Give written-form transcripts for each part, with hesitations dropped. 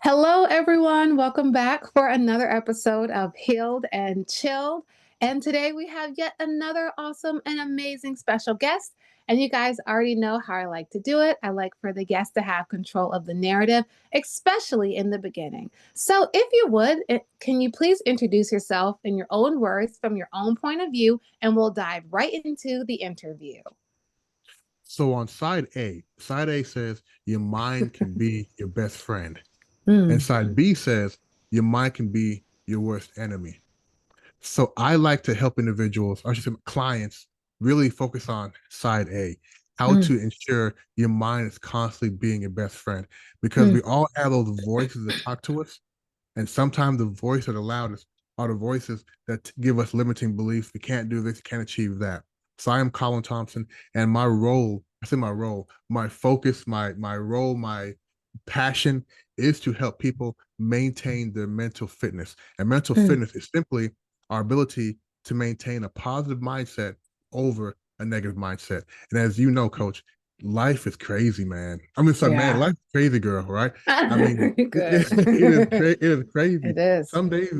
Hello, everyone. Welcome back for another episode of Healed and Chilled. And today we have yet another awesome and amazing special guest. And you guys already know how I like to do it. I like for the guest to have control of the narrative, especially in the beginning. So, if you would, can you please introduce yourself in your own words from your own point of view, and we'll dive right into the interview. So on side A says your mind can be your best friend. And Mm, side B says your mind can be your worst enemy. So I like to help individuals, or I should say clients, really focus on side A, how mm, to ensure your mind is constantly being your best friend. Because mm, we all have those voices that talk to us. And sometimes the voice that are loudest are the voices that give us limiting beliefs. We can't do this, can't achieve that. So I am Colin Thompson, and my role, I say my role, my focus, my role, my passion is to help people maintain their mental fitness. And mental mm. fitness is simply our ability to maintain a positive mindset over a negative mindset. And as you know, coach, life is crazy, man. I mean, sorry, man, Yeah. life is crazy, girl, right? I mean, Good. it is crazy. It is. Some days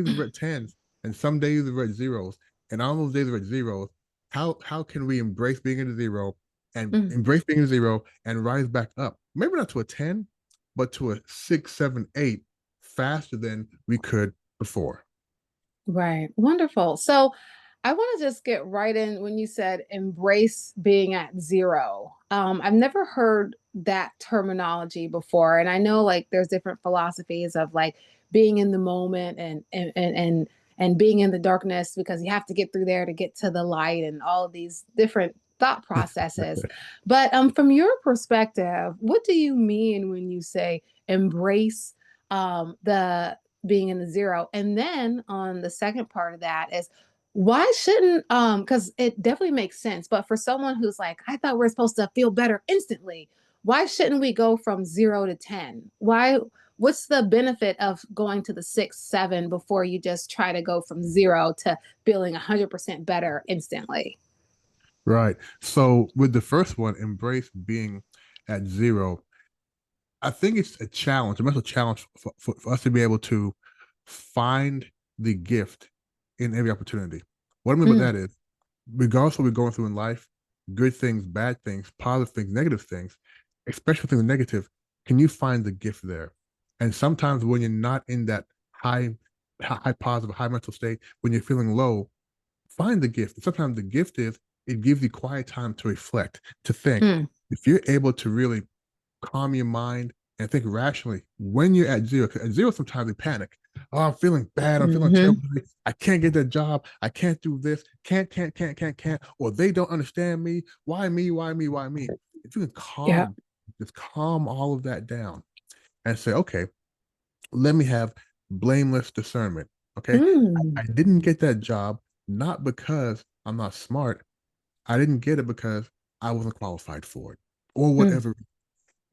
we're at tens, and some days we're at zeros. And on those days we're at zeros, how can we embrace being at a zero and Mm, embrace being at zero and rise back up? Maybe not to a 10, but to a 6, 7, 8 faster than we could before. right. Wonderful. So I want to just get right in when you said embrace being at zero. I've never heard that terminology before. And I know like there's different philosophies of like being in the moment and being in the darkness because you have to get through there to get to the light and all of these different thought processes. But from your perspective, what do you mean when you say embrace the being in the zero? And then on the second part of that is why shouldn't because it definitely makes sense, but for someone who's like, I thought we are supposed to feel better instantly, why shouldn't we go from 0 to 10? What's the benefit of going to the 6 7 before you just try to go from 0 to feeling 100% better instantly? Right. So with the first one, embrace being at zero. I think it's a challenge, a mental challenge for us to be able to find the gift in every opportunity. What I mean by Mm, that is, regardless of what we're going through in life, good things, bad things, positive things, negative things, especially things negative, can you find the gift there? And sometimes when you're not in that high positive, high mental state, when you're feeling low, find the gift. Sometimes the gift is it gives you quiet time to reflect, to think. mm, If you're able to really calm your mind and think rationally when you're at zero, 'cause at zero, sometimes we panic. Oh, I'm feeling bad. I'm feeling mm-hmm. terrible. I can't get that job. I can't do this. Can't. Or they don't understand me. Why me? Why me? Why me? If you can Yeah. just calm all of that down and say, okay, let me have blameless discernment. Okay. Mm, I didn't get that job not because I'm not smart. I didn't get it because I wasn't qualified for it or mm, whatever.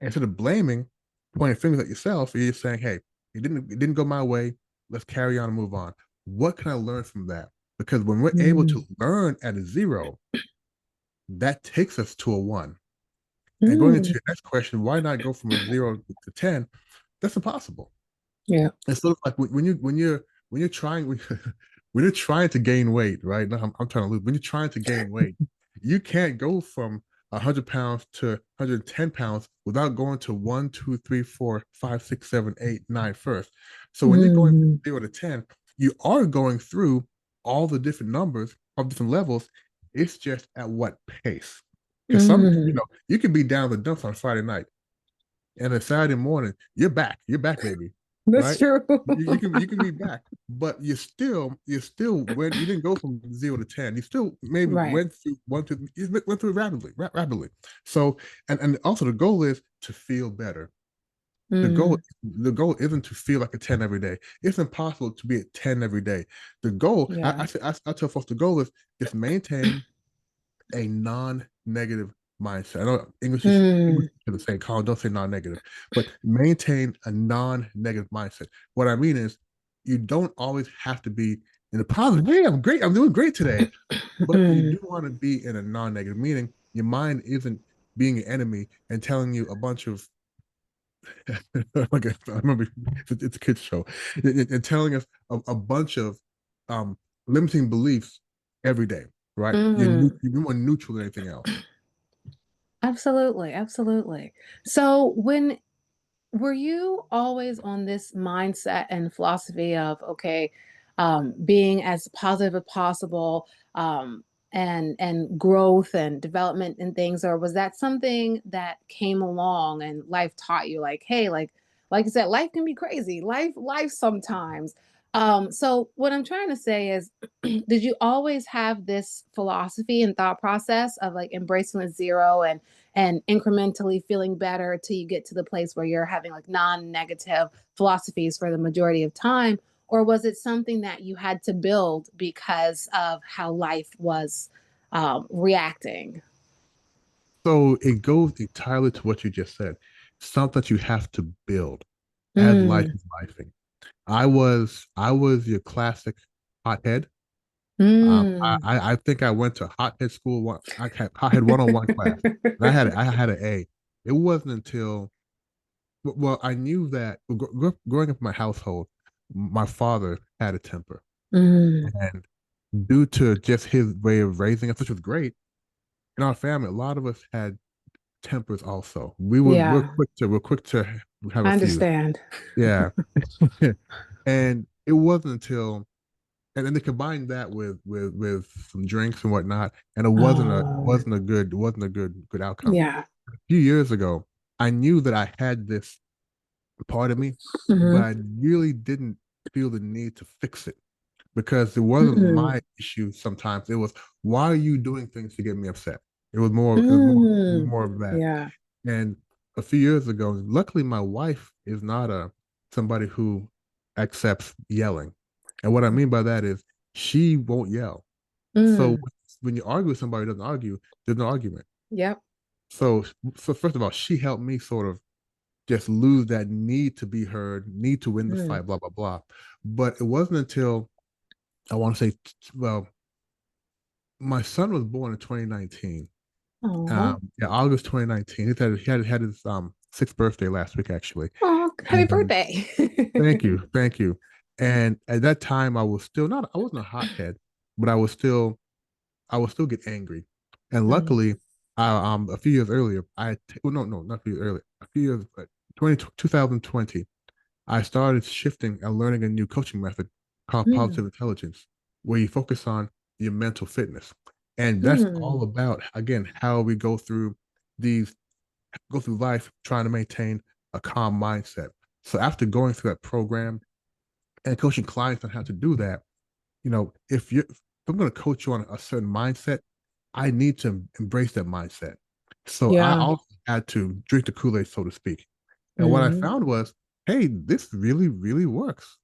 Instead of blaming, pointing fingers at yourself, you're just saying, hey, it didn't go my way. Let's carry on and move on. What can I learn from that? Because when we're able mm, to learn at a zero, that takes us to a one. And going into mm. your next question, why not go from a zero to 10? That's impossible. Yeah. It's sort of like when you're trying when you're trying to gain weight, right? Now I'm trying to lose. When you're trying to gain weight, you can't go from 100 pounds to 110 pounds without going to one, two, three, four, five, six, seven, eight, nine first. So when you're going Mm, from 0 to 10, you are going through all the different numbers of different levels. It's just at what pace. Because mm. you could be down the dumps on Friday night and then Saturday morning, you're back, baby, That's right? true. You can be back, but you still went. You didn't go from 0 to 10. You still maybe Right. went through one to you went through it rapidly. So and also the goal is to feel better. The goal Mm, the goal isn't to feel like a 10 every day. It's impossible to be at 10 every day. The goal yeah. I tell folks the goal is just maintain a non-negative mindset. I know English Mm, is the same. Colin, don't say non-negative, but maintain a non-negative mindset. What I mean is, you don't always have to be in a positive. Hey, I'm great. I'm doing great today. But you mm, do want to be in a non-negative, meaning your mind isn't being an enemy and telling you a bunch of like I remember it's a kids show, and telling us a bunch of um, limiting beliefs every day, right? Mm, You're more neutral than anything else. absolutely, absolutely. So when were you always on this mindset and philosophy of, okay, being as positive as possible, and growth and development and things, or was that something that came along and life taught you, like, hey, like you said, life can be crazy, life sometimes. So what I'm trying to say is, did you always have this philosophy and thought process of like embracing the zero and incrementally feeling better till you get to the place where you're having like non-negative philosophies for the majority of time? Or was it something that you had to build because of how life was reacting? So it goes entirely to what you just said. Something that you have to build as life Mm, is lifing. I was your classic hothead. mm. I think I went to hothead school. I had hothead 101 class, and I had an A. It wasn't until well, I knew that growing up in my household, my father had a temper, Mm. and due to just his way of raising us, which was great in our family, a lot of us had tempers. Also, we're Yeah, quick to have a I few. understand. Yeah, and it wasn't until and then they combined that with some drinks and whatnot, and Oh, it wasn't a good outcome. yeah. A few years ago, I knew that I had this part of me, but Hmm. I really didn't feel the need to fix it because it wasn't Mm, my issue. Sometimes it was, why are you doing things to get me upset? mm. More of that. Yeah. And a few years ago, luckily, my wife is not a somebody who accepts yelling. And what I mean by that is she won't yell. So Mm. when you argue with somebody who doesn't argue, there's no argument. Yep. So so first of all, she helped me sort of just lose that need to be heard, need to win the Mm. fight, blah blah blah. But it wasn't until I want to say, well, my son was born in 2019. Oh, Yeah, August 2019. He had his sixth birthday last week actually. oh, happy And birthday. thank you. And at that time, I wasn't a hothead, but I would still get angry. And Mm, luckily, a few years earlier, well, no, not a few years earlier, a few years, 2020, I started shifting and learning a new coaching method called mm, positive intelligence, where you focus on your mental fitness. And that's mm. all about, again, how we these, go through life trying to maintain a calm mindset. So after going through that program and coaching clients on how to do that, if I'm going to coach you on a certain mindset, I need to embrace that mindset. So I Yeah. also had to drink the Kool-Aid, so to speak. And what I Mhm. found was, hey, this really, really works,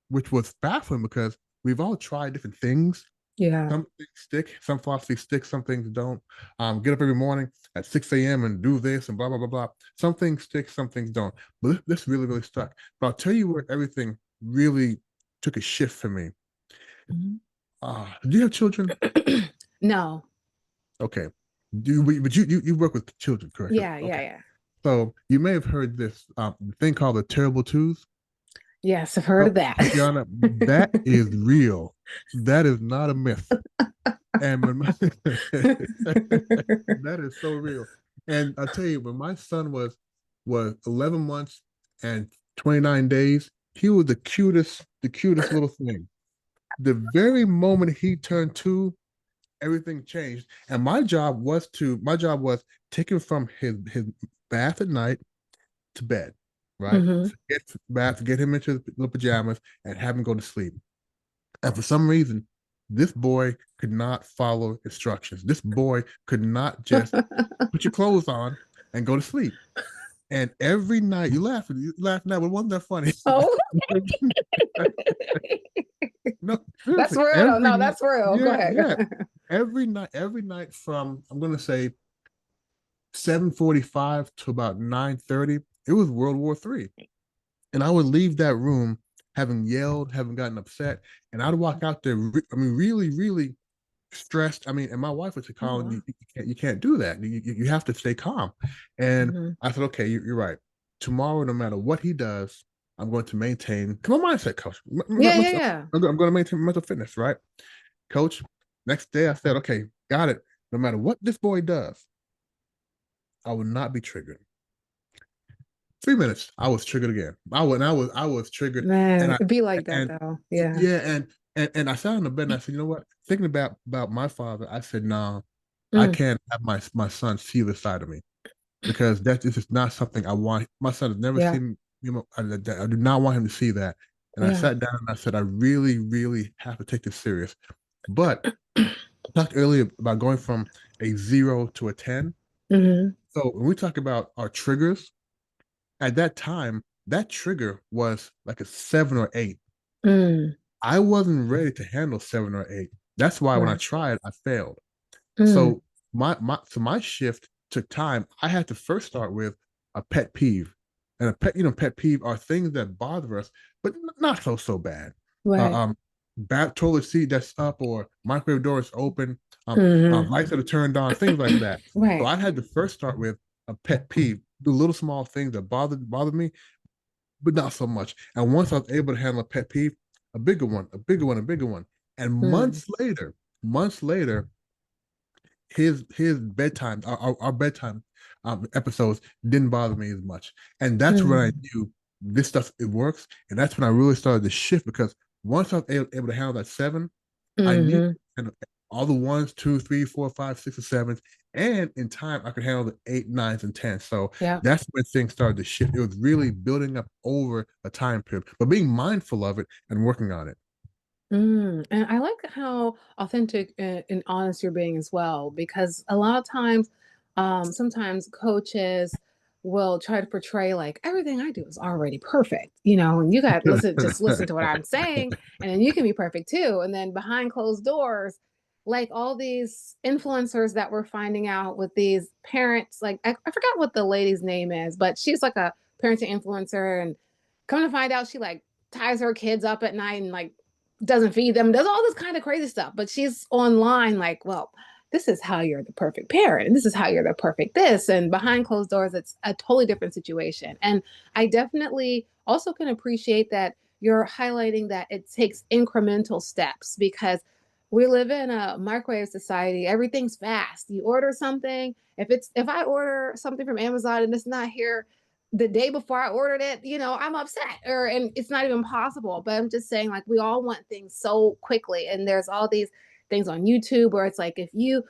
which was baffling because we've all tried different things. Yeah. Some things stick, some philosophies stick, some things don't. Get up every morning at 6 a.m. and do this and blah, blah, blah, blah. Some things stick, some things don't. But this really, really stuck. But I'll tell you where everything really took a shift for me. Mhm. Do you have children? No. Okay. But you work with children, correct? Yeah, yeah, Okay. yeah. So you may have heard this thing called the terrible twos. Yes, I've heard So, of that. Kiana, that is real. That is not a myth. And when that is so real. And I tell you, when my son was 11 months and 29 days, he was the cutest little thing. The very moment he turned two, everything changed. And my job was take him from his bath at night to bed, right? Hmm. So get him into the little pajamas and have him go to sleep. And for some reason, this boy could not follow instructions. This boy could not just put your clothes on and go to sleep. And every night, you laughing now, but wasn't that funny? Oh, No, that's seriously, real though. No, that's real. Go yeah, ahead. yeah, every night from I'm gonna say 7:45 to about 9:30, it was World War III. And I would leave that room having yelled, having gotten upset, and I'd walk out there, really, really stressed. I mean, and my wife would say, Oh, Colin, wow. you can't do that. You have to stay calm. And Hmm. I said, okay, you're right. tomorrow, no matter what he does, I'm going to maintain my mindset, coach. Yeah, yeah, yeah. I'm going to maintain mental fitness, right? Coach, next day I said, okay, got it. No matter what this boy does, I will not be triggered. 3 minutes, I was triggered again. I was triggered, and Man, I it'd be like that and though. Yeah. yeah, and I sat on the bed and I said, you know what? Thinking about my father, I said, no, I Mm, can't have my son see this side of me because that is just not something I want. My son has never yeah, seen, I do not want him to see that. And I yeah. sat down and I said, I really, really have to take this serious. But I talked earlier about going from a 0 to a 10. Hmm. So when we talk about our triggers, at that time, that trigger was like a 7 or 8. Mm, I wasn't ready to handle 7 or 8. That's why when I right. tried, I failed. Mm, So my shift took time. I had to first start with a pet peeve, and pet peeve are things that bother us, but not so bad. Uh, right. um, Bad toilet seat that's up or microwave door is open, Hmm. lights that are turned on, things like that. So Right. I had to first start with a pet peeve, the little small things that bothered me, but not so much. And once I was able to handle a pet peeve, a bigger one, a bigger one, a bigger one. And Mm, months later, his bedtime, our bedtime episodes didn't bother me as much. And that's when I mm, knew this stuff it works. And that's when I really started to shift because once I was able to handle that 7, I knew hmm. and all the ones, two, three, four, five, six, or sevens. And in time, I could handle the eight, nines, and tens. So Yeah. that's when things started to shift. It was really building up over a time period, but being mindful of it and working on it. And I like how authentic and honest you're being as well, because a lot of times, sometimes coaches will try to portray like everything I do is already perfect, and you got to just listen to what I'm saying, and then you can be perfect too. And then behind closed doors, like all these influencers that we're finding out with these parents, like I forgot what the lady's name is, but she's like a parenting influencer, and come to find out, she like ties her kids up at night and like doesn't feed them, does all this kind of crazy stuff. But she's online like, well, this is how you're the perfect parent, and this is how you're the perfect this. And behind closed doors, it's a totally different situation. And I definitely also can appreciate that you're highlighting that it takes incremental steps because we live in a microwave society. Everything's fast. You order something. If I order something from Amazon and it's not here the day before I ordered it, I'm upset and it's not even possible. But I'm just saying, like, we all want things so quickly. And there's all these things on YouTube where it's like, if you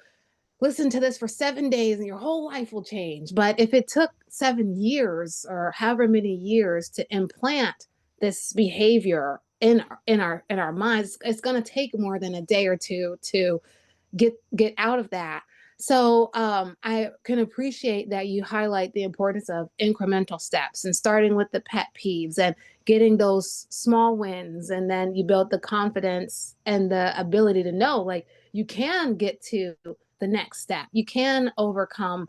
listen to this for 7 days and your whole life will change. But if it took 7 years or however many years to implant this behavior in our minds, it's going to take more than a day or two to get out of that. So I can appreciate that you highlight the importance of incremental steps and starting with the pet peeves and getting those small wins, and then you build the confidence and the ability to know like you can get to the next step. You can overcome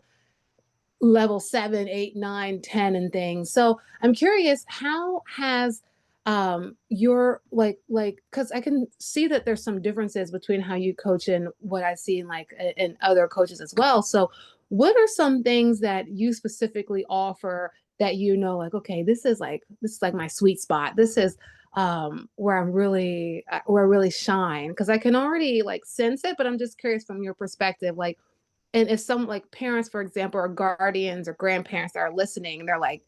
level 7, 8, 9, 10 and things. So I'm curious, how has your because I can see that there's some differences between how you coach and what I see in like in other coaches as well. So what are some things that you specifically offer that like, okay, this is like my sweet spot. This is where I really shine, because I can already like sense it, but I'm just curious from your perspective, like, and if some like parents, for example, or guardians or grandparents that are listening, and they're like,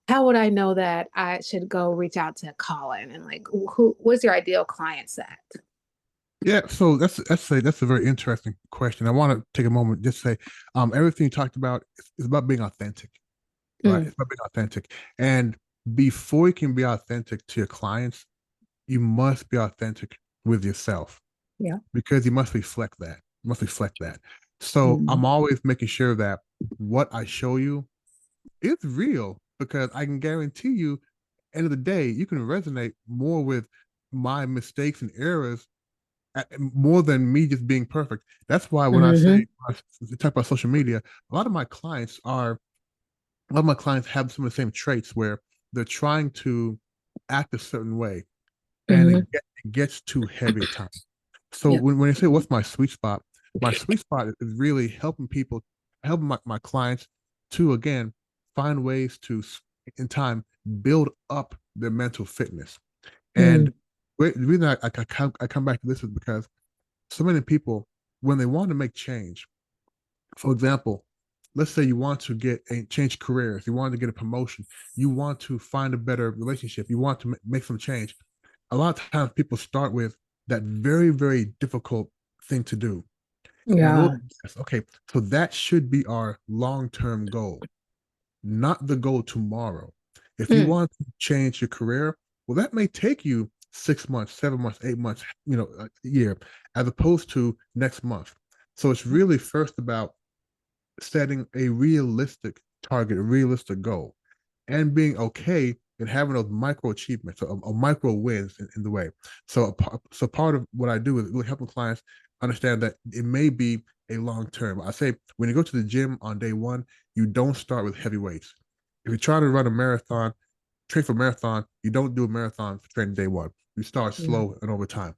how would I know that I should go reach out to Colin? And like, what's your ideal client set? Yeah, so that's a very interesting question. I want to take a moment just to say, everything you talked about is about being authentic, right? Mm, It's about being authentic, and before you can be authentic to your clients, you must be authentic with yourself yeah. because you must reflect that. You must reflect that. So Mm, I'm always making sure that what I show you is real because I can guarantee you, end of the day, you can resonate more with my mistakes and errors more than me just being perfect. That's why when I say mm-hmm, I talk about social media, a lot of my clients are a lot of my clients have some of the same traits where they're trying to act a certain way and mm-hmm, it gets too heavy at times. So yeah. when you say what's my sweet spot is really helping people, helping my clients to again find ways to in time build up their mental fitness. And Mm. the reason I come back to this is because so many people, when they want to make change, for example, let's say you want to get a change careers, you want to get a promotion, you want to find a better relationship, you want to make some change. A lot of times people start with that very, very difficult thing to do. And in order, Yeah. okay, so that should be our long-term goal, not the goal tomorrow. If you Mm. want to change your career, well, that may take you 6 months, 7 months, 8 months, a year, as opposed to next month. So it's really first about setting a realistic target, a realistic goal, and being okay and having those micro achievements or micro wins in the way. So part of what I do is really helping clients understand that it may be a long term. I say when you go to the gym on day one, you don't start with heavy weights. If you're trying to run a marathon, train for a marathon, you don't do a marathon for training day one. You start Yeah. slow and over time.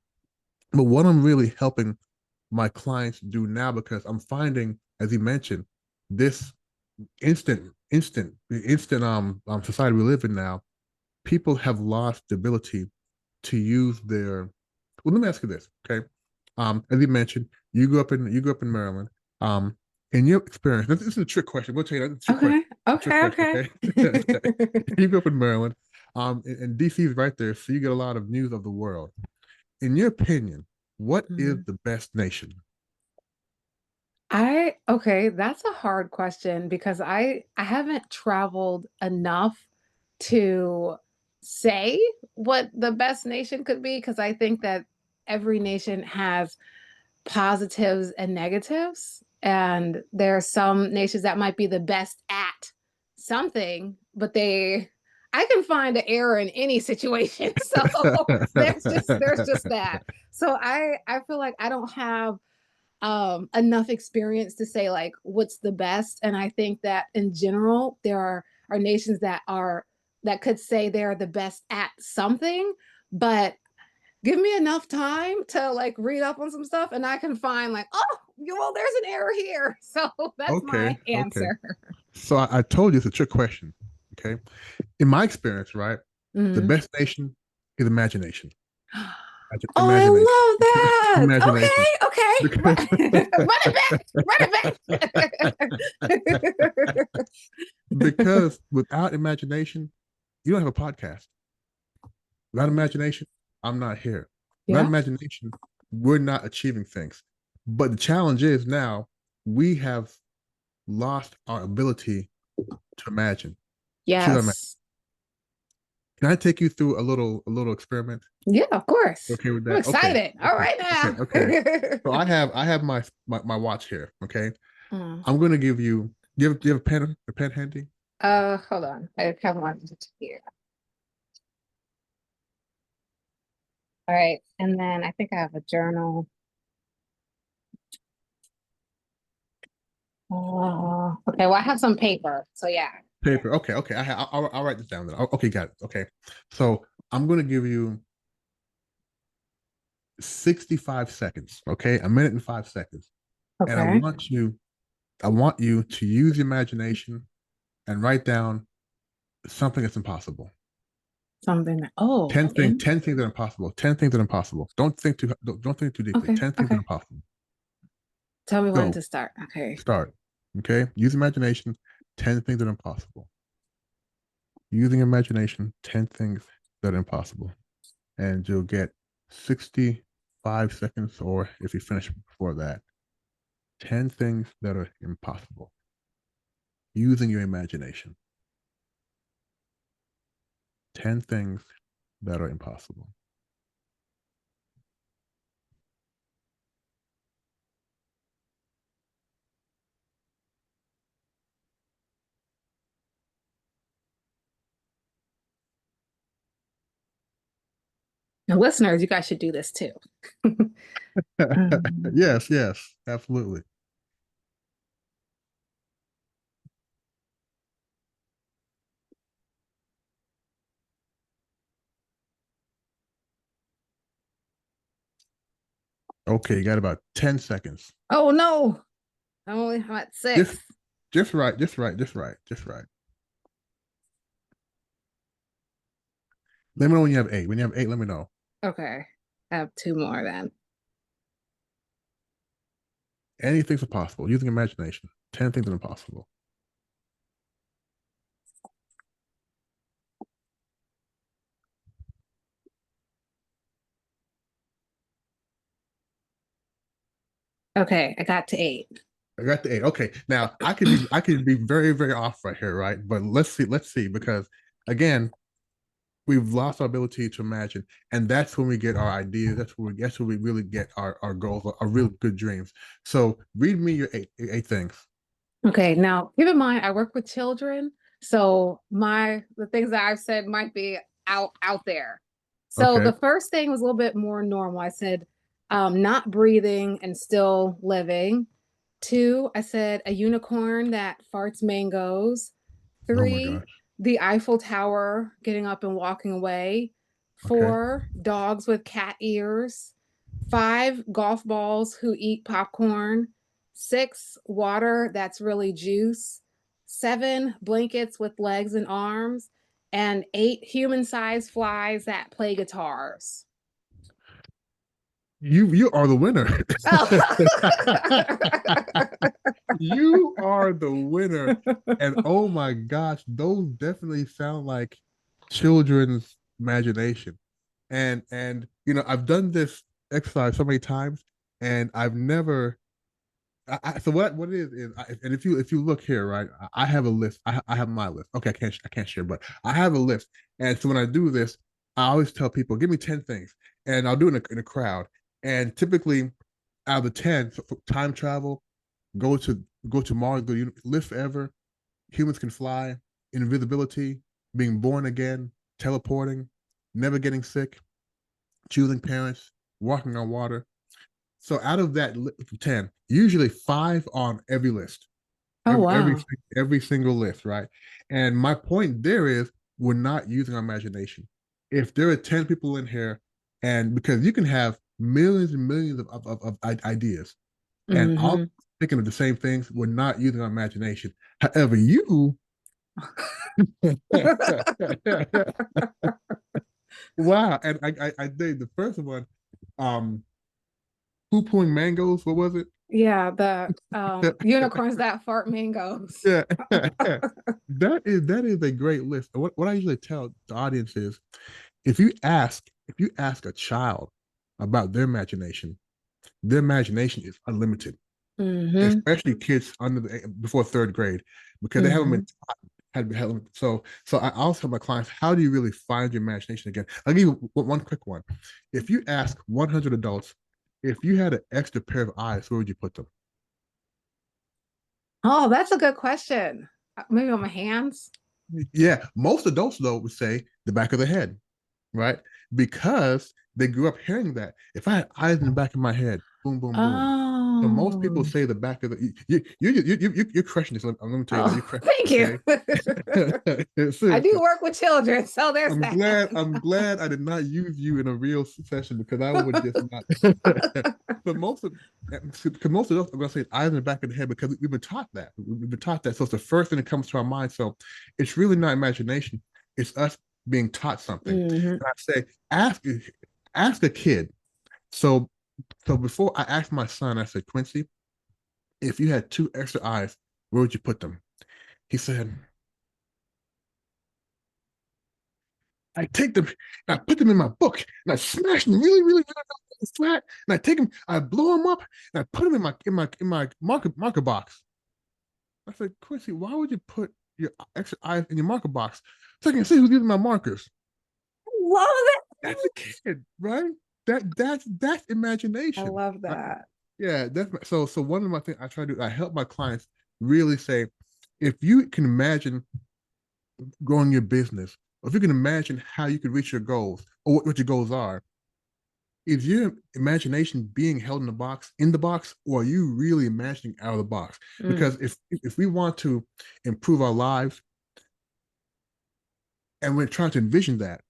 But what I'm really helping my clients do now, because I'm finding, as you mentioned, this instant society we live in now, people have lost the ability to use their. Well, let me ask you this, okay? As you mentioned, you grew up in Maryland. Um, in your experience, this is a trick question. We'll tell you that it's a trick question. Okay. A trick Okay. question, Okay. okay? You grew up in Maryland. And DC is right there, so you get a lot of news of the world. In your opinion, what is Mhm. the best nation? Okay, that's a hard question because I haven't traveled enough to say what the best nation could be because I think that every nation has positives and negatives. And there are some nations that might be the best at something, but I can find an error in any situation. So there's just that. So I feel like I don't have enough experience to say like what's the best. And I think that in general, there are nations that could say they're the best at something, but give me enough time to like read up on some stuff and I can find like, oh, well, there's an error here. So that's Okay, my okay. answer. So I told you it's a trick question. Okay. In my experience, right, the Mhm. best nation is imagination. Imagination. Oh, I love Imagination. that. Okay, Because okay. Run it back. because without imagination, you don't have a podcast. Without imagination, I'm not here. Without Yeah. imagination, we're not achieving things. But the challenge is now we have lost our ability to imagine. Choose our imagine. Yes. Can I take you through a little experiment? Yeah, of course. Okay with I'm that? Okay. excited. All Okay. right Okay. now. Okay. So I have my watch here. Okay. Mm. I'm gonna give you. Do you have a pen handy? Hold on. I have one here. All right. And then I think I have a journal. Okay. Well, I have some paper. So yeah. Paper. Okay. Okay. I'll write this down then. Okay. Got it. Okay. So I'm gonna give you 65 seconds. Okay. A minute and 5 seconds. And Okay. I want you to use your imagination and write down something that's impossible. Something that, oh, okay. 10 things that are impossible. 10 things that are impossible. Don't think too deeply. Okay. 10 things that are Okay. impossible. Tell me when Go. to start. Okay. Start. Okay. Use imagination. 10 things that are impossible. Using imagination. 10 things that are impossible. And you'll get 65 seconds, or if you finish before that, 10 things that are impossible. Using your imagination. 10 things that are impossible. Now, listeners, you guys should do this too. Um, Yes, yes, absolutely. Okay, you got about 10 seconds. oh no. I'm only at Just 6. just right, just right, just right, just right. Let me know when you have eight. When you have eight, let me know. Okay. I have two more then. Anything's possible using imagination. 10 things are impossible. Okay, I got to eight. I got the eight. Okay. Now I could be very, very off right here, right? But let's see, because again, we've lost our ability to imagine. And that's when we get our ideas. That's where we really get our goals, our real good dreams. So read me your eight things. Okay, now keep in mind I work with children, so the things that I've said might be out there. So Okay. the first thing was a little bit more normal. I said not breathing and still living. Two, I said a unicorn that farts mangoes. Oh my Three, gosh. the Eiffel Tower getting up and walking away. Okay. Four, dogs with cat ears. Five, golf balls who eat popcorn. Six, water that's really juice. Seven, blankets with legs and arms. And eight, human sized flies that play guitars. You are the winner. Oh. You are the winner. And oh my gosh, those definitely sound like children's imagination. And I've done this exercise so many times, and I've never. So what it is, and if you look here, right, I have a list. I have my list. Okay, I can't share, but I have a list. And so when I do this, I always tell people, give me 10 things, and I'll do it in a crowd. And typically, out of the 10, so time travel, go to go to Mars, live forever, humans can fly, invisibility, being born again, teleporting, never getting sick, choosing parents, walking on water. So out of that 10, usually five on every list, Oh, every every wow. every single list, right? And my point there is we're not using our imagination. If there are 10 people in here, and because you can have millions and millions of ideas, and all Hmm. thinking of the same things, we're not using our imagination. However, you wow, and I did the first one, um, poo-pooing mangoes. What was it? Yeah, the unicorns that fart mangoes. Yeah, that is a great list. What I usually tell the audience is if you ask a child about their imagination is unlimited, Hmm. especially kids before third grade, because they haven't Hmm. been had so I also tell my clients, how do you really find your imagination again? I'll give you one quick one. If you ask 100 adults, if you had an extra pair of eyes, where would you put them? Oh, that's a good question. Maybe on my hands. Yeah, most adults though would say the back of the head, right? Because they grew up hearing that. If I had eyes in the back of my head, boom, boom, boom. So most people Oh, say the back of the you're crushing this. I'm going to tell you that oh, you're crushing thank it, you. okay? I do Seriously. work with children, so there's I'm that. glad. I'm glad I did not use you in a real session because I would just not. But most of us, I'm gonna say eyes in the back of the head because we've been taught that. We've been taught that. So it's the first thing that comes to our mind. So it's really not imagination. It's us being taught something. Hmm. And I say, ask a kid. So so before I asked my son, I said, Quincy, if you had two extra eyes, where would you put them? He said, I take them and I put them in my book and I smash them really, really, really, really flat. And I take them, I blow them up and I put them in my marker box. I said, Quincy, why would you put your extra eyes in your marker box so I can see who's using my markers? Love it. That's a kid, right? That's I imagination. love that. Yeah, so one of my things I try to do, I help my clients really say, if you can imagine growing your business, or if you can imagine how you can reach your goals or what your goals are, is your imagination being held in the box, or are you really imagining out of the box? Mm, Because if we want to improve our lives and we're trying to envision that,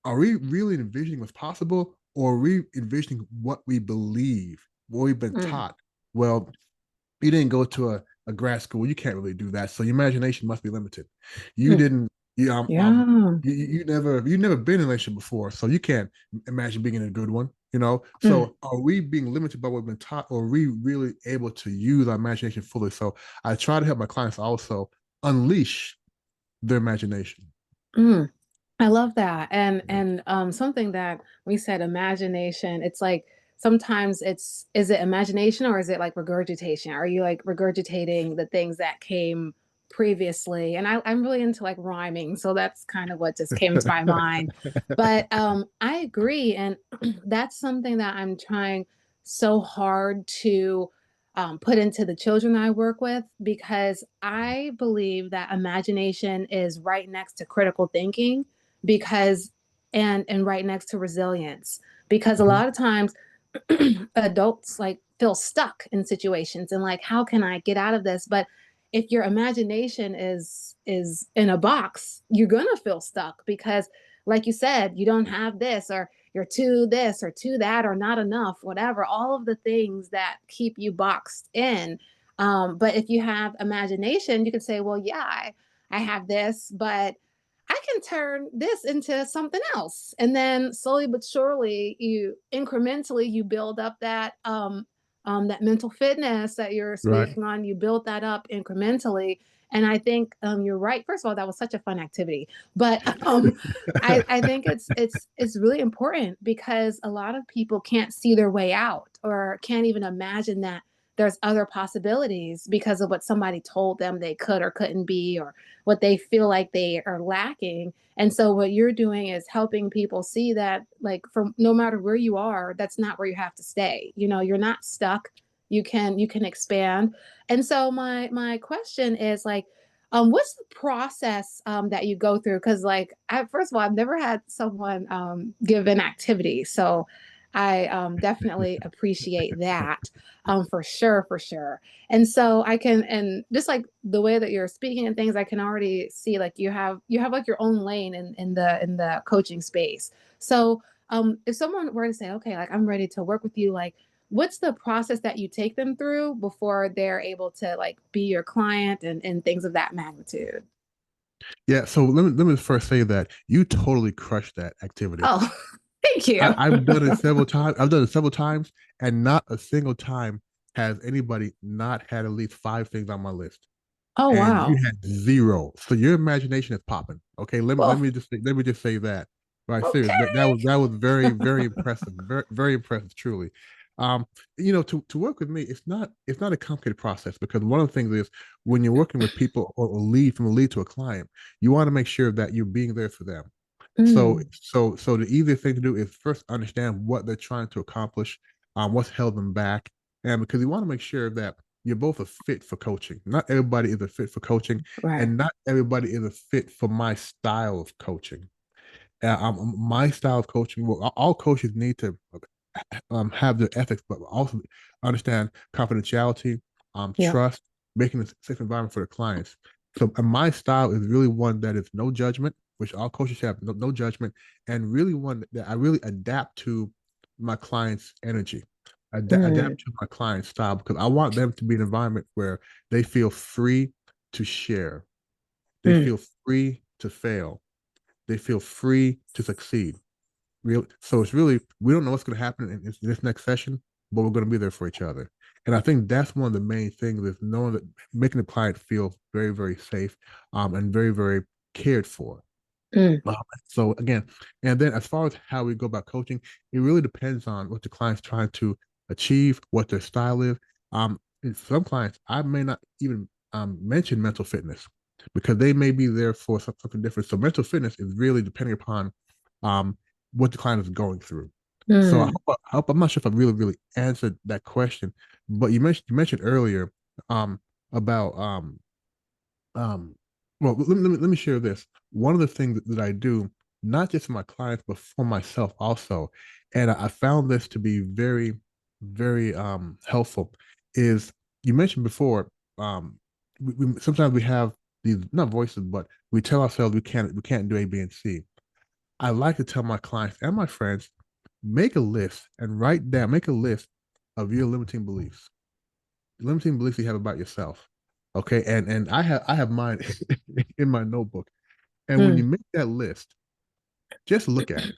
are we really envisioning what's possible, or are we envisioning what we believe, what we've been mm, taught? Well, you didn't go to a grad school, you can't really do that. So your imagination must be limited. You mm. didn't Yeah, Yeah. you never been in a relationship before, so you can't imagine being in a good one. You know, Mm, so are we being limited by what we've been taught, or are we really able to use our imagination fully? So I try to help my clients also unleash their imagination. mm. I love that. And something that we said imagination, it's like sometimes it's is it imagination or is it like regurgitation? Are you like regurgitating the things that came previously? And I'm really into like rhyming, so that's kind of what just came to my mind. But I agree, and that's something that I'm trying so hard to put into the children I work with because I believe that imagination is right next to critical thinking because and right next to resilience because a Mhm. lot of times adults like feel stuck in situations and like how can I get out of this, but if your imagination is in a box you're gonna feel stuck because like you said you don't have this or you're too this or too that or not enough whatever all of the things that keep you boxed in. But if you have imagination you can say well yeah I have this but I can turn this into something else. And then slowly but surely, you incrementally you build up that mental fitness that you're Right. speaking on. You build that up incrementally. And I think you're right. First of all, that was such a fun activity. But I think it's really important because a lot of people can't see their way out or can't even imagine that there's other possibilities because of what somebody told them they could or couldn't be or what they feel like they are lacking. And so what you're doing is helping people see that like from no matter where you are, that's not where you have to stay. You know, you're not stuck. You can expand. And so my question is like what's the process that you go through? Because like first of all, I've never had someone give an activity, so I definitely appreciate that for sure, for sure. And so I can, and just like the way that you're speaking and things, I can already see like you have like your own lane in the coaching space. So if someone were to say, okay, like I'm ready to work with you, like what's the process that you take them through before they're able to like be your client and things of that magnitude? Yeah. So let me first say that you totally crushed that activity. Oh, thank you. I've done it several times. I've done it several times, and not a single time has anybody not had at least five things on my list. Oh, And you wow. had zero. So your imagination is popping. Okay, Well, let me just say that. Right, serious. okay. That was very very impressive. Very impressive, truly. Um, to work with me, it's not a complicated process because one of the things is when you're working with people or a lead from a lead to a client, you want to make sure that you're being there for them. Mm, So the easiest thing to do is first understand what they're trying to accomplish, what's held them back, and because you want to make sure that you're both a fit for coaching. Not everybody is a fit for coaching, right. and not everybody is a fit for my style of coaching. My style of coaching, well, all coaches need to have their ethics, but also understand confidentiality, Yep. trust, making a safe environment for the clients. So my style is really one that is no judgment, which all coaches have no judgment, and really one that I really adapt to my clients' energy, Mm, adapt to my clients' style because I want them to be an environment where they feel free to share, they mm, feel free to fail, they feel free to succeed. Real, so it's really we don't know what's going to happen in this next session, but we're going to be there for each other. And I think that's one of the main things is knowing that making the client feel very, very safe, and very, very cared for. mm, Um, so again, and then as far as how we go about coaching, it really depends on what the client's trying to achieve, what their style is. In some clients, I may not even mention mental fitness because they may be there for something different. So mental fitness is really depending upon um, what the client is going through. So mm. I hope I'm not sure if I really, really answered that question, but you mentioned earlier about um, well, let me share this. One of the things that I do, not just for my clients, but for myself also, and I found this to be very, very helpful, is you mentioned before, sometimes we have these not voices, but we tell ourselves we can't do A, B, and C. I like to tell my clients and my friends, make a list and write down, make a list of your limiting beliefs you have about yourself. Okay, and I have mine in my notebook. And when you Mm, make that list, just look at it.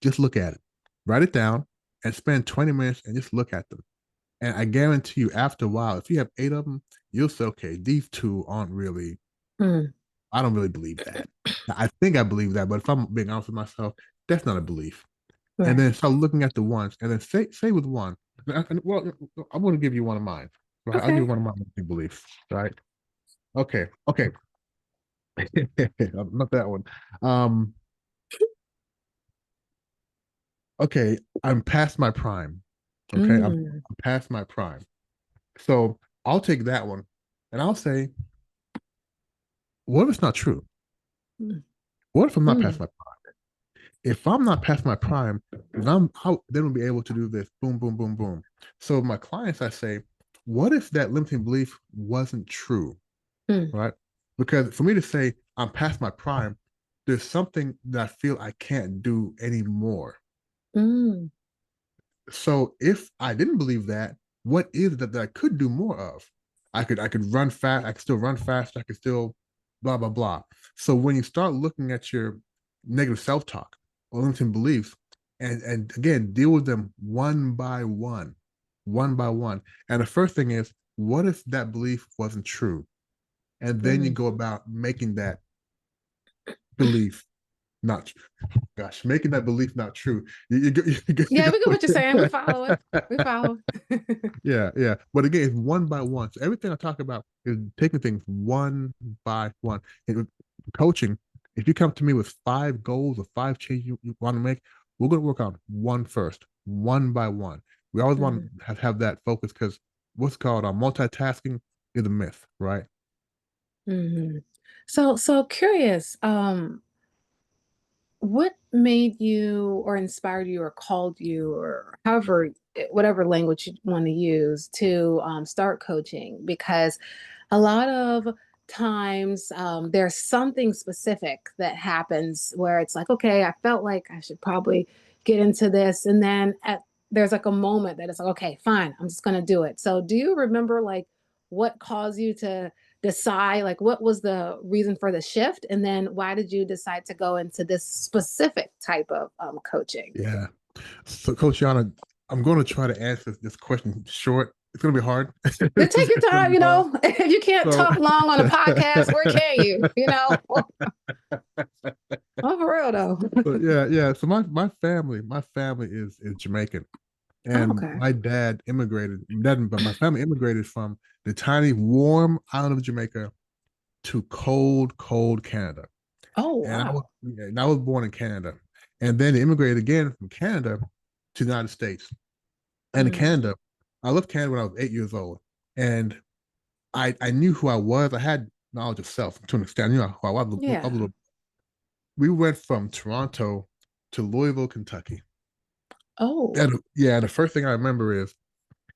Just look at it. Write it down and spend 20 minutes and just look at them. And I guarantee you, after a while, if you have 8 of them, you'll say, okay, these two aren't really, mm, I don't really believe that. I think I believe that, but if I'm being honest with myself, that's not a belief. And right. then start looking at the ones, and then say with one. Well, I'm going to give you one of mine. Right? I'll give you Okay. one of my beliefs. Right? Okay. Okay. Not that one. Um. Okay. I'm past my prime. Okay. Mm, I'm past my prime. So I'll take that one, and I'll say, what if it's not true? mm, What if I'm not past mm, my prime? If I'm not past my prime, then I'm how then we'll be able to do this. Boom, boom, boom, boom. So my clients, I say, what if that limiting belief wasn't true? mm, Right? Because for me to say I'm past my prime, there's something that I feel I can't do anymore. mm, So if I didn't believe that, what is it that I could do more of? I could run fast, I could still run fast, I could still blah blah blah. So when you start looking at your negative self-talk or limiting beliefs, and again deal with them one by one, one by one. And the first thing is, what if that belief wasn't true? And then you mm. go about making that belief not gosh, making that belief not true. Yeah, we get what you're saying. We follow it. We follow. Yeah, yeah. But again, it's one by one. So everything I talk about is taking things one by one. And with coaching, if you come to me with 5 goals or 5 changes you want to make, we're going to work on one first, one by one. We always want Mm, to have that focus because what's called multitasking is a myth, right? mhm. So curious. What made you or inspired you or called you or however, whatever language you want to use to start coaching? Because a lot of times there's something specific that happens where it's like, okay, I felt like I should probably get into this. And then there's like a moment that it's like, okay, fine, I'm just going to do it. So do you remember like what caused you to decide, like what was the reason for the shift, and then why did you decide to go into this specific type of coaching? Yeah. So, Coach Yana, I'm going to try to answer this question short. It's going to be hard. Then take your It's going to time, be hard. if you can't So, talk long on a podcast, where can you? Oh, for real though. so yeah, yeah. So my family is Jamaican, Oh, and okay. my dad immigrated. But my family immigrated from the tiny warm island of Jamaica to cold, cold Canada. Oh, And I was wow. yeah, and I was born in Canada, and then immigrated again from Canada to the United States. And in Mm, Canada, I left Canada when I was 8 years old, and I knew who I was. I had knowledge of self to an extent. I knew who I was. A yeah. little. We went from Toronto to Louisville, Kentucky. Oh, And yeah, the first thing I remember is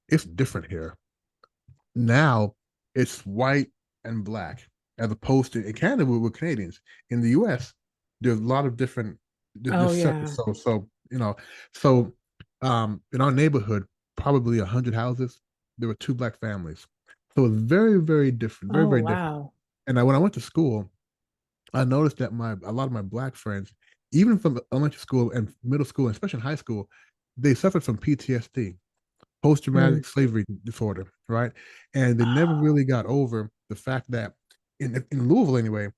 it's different here. Now it's white and black, as opposed to in Canada we're Canadians. In the U.S., there's a lot of different. oh, There's yeah. so so in our neighborhood, probably 100 houses, there were two black families. So it's very very different, very Oh, very different. wow. And when I went to school, I noticed that my a lot of my black friends, even from elementary school and middle school, and especially in high school, they suffered from PTSD, post Mm. traumatic slavery disorder, right? And they never Oh, really got over the fact that in Louisville anyway,